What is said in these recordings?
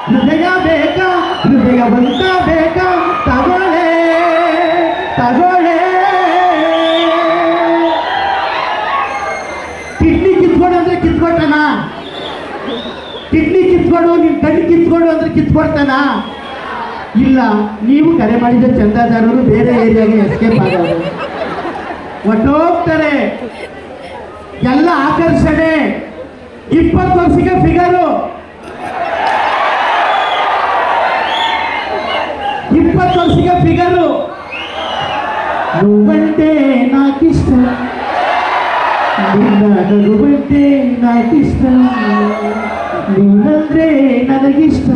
ಹೃದಯ ಬೇಕಾ, ಹೃದಯವಂತ ಬೇಕಾ, ತಗೊಳ್ಳೆ ತಗೊಳ್ಳೆ. ಕಿಡ್ನಿ ಕಿತ್ಕೊಡು ಅಂದ್ರೆ ಕಿತ್ಕೊಡ್ತಾನ? ಕಿಡ್ನಿ ಕಿತ್ಕೊಡು, ನಿನ್ ಕಣ್ಣು ಕಿತ್ಕೊಡು ಅಂದ್ರೆ ಕಿತ್ಕೊಡ್ತಾನ? ಇಲ್ಲ. ನೀವು ಕರೆ ಮಾಡಿದ ಚಂದಾದಾರರು ಬೇರೆ ಏರಿಯಾಗೆ ಎಸ್ಕೇಪ್ ಆಗೋದು, ಹೊಟ್ಟೋಗ್ತಾರೆ. ಎಲ್ಲ ಆಕರ್ಷಣೆ. 20 ವರ್ಷಕ್ಕೆ ಫಿಗರು, 20 ವರ್ಷಕ್ಕೆ ಫಿಗರು. నువ్వంటే నాకిష్టం, నువ్వంటే నాకిష్టం, ನೀನಂದ್ರೆ ನನಗಿಷ್ಟ,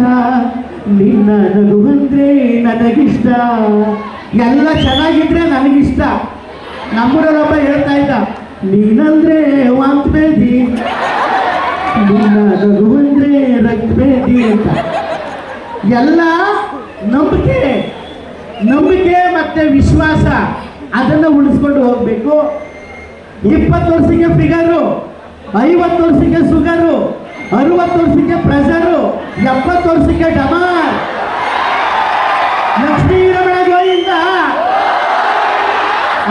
ನಿನ್ನ ನಗುವಂದ್ರೆ ನನಗಿಷ್ಟ. ಎಲ್ಲ ಚೆನ್ನಾಗಿದ್ರೆ ನನಗಿಷ್ಟ. ನಮ್ಮೂರಲ್ಲೊಬ್ಬ ಹೇಳ್ತಾ ಇದ್ದ, ನೀನಂದ್ರೆ ವಾಂತಬೇದಿ, ನಿನ್ನ ನಗುವಂದ್ರೆ ರಕ್ತಬೇದಿ ಅಂತ. ಎಲ್ಲ ನಂಬಿಕೆ, ನಂಬಿಕೆ ಮತ್ತೆ ವಿಶ್ವಾಸ, ಅದನ್ನ ಉಳಿಸ್ಕೊಂಡು ಹೋಗ್ಬೇಕು. 20 ವರ್ಷಕ್ಕೆ ಫಿಗರು, 50 ವರ್ಷಕ್ಕೆ ಶುಗರು, 60 ವರ್ಷಕ್ಕೆ ಪ್ರೆಷರು, 70 ವರ್ಷಕ್ಕೆ ಡಮಾರ್. ಲಕ್ಷ್ಮೀ ರಮಣ ಗೋವಿಂದ,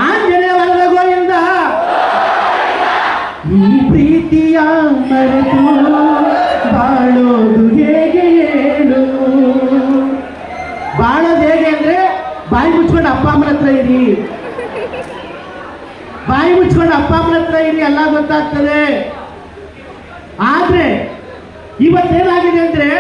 ಆಂಜನೇಯ ವರದ ಗೋವಿಂದ. ಈ ಪ್ರೀತಿಯ ಮರೆತು ಬಾಳೋದು ಹೇಗೆ ಹೇಳು? ಬಾಳೋದು ಹೇಗೆ ಅಂದ್ರೆ ಬಾಯಿ ಮುಚ್ಕೊಂಡು ಅಪ್ಪ ಅಮ್ಮನ ಹತ್ರ ಇರಿ, ಬಾಯಿ ಮುಚ್ಕೊಂಡು ಅಪ್ಪ ಅಮ್ಮನ ಹತ್ರ ಇರಿ, ಎಲ್ಲ ಗೊತ್ತಾಗ್ತದೆ. ಆದ್ರೆ ಇವತ್ತೇನಾಗಿದೆ ಅಂದ್ರೆ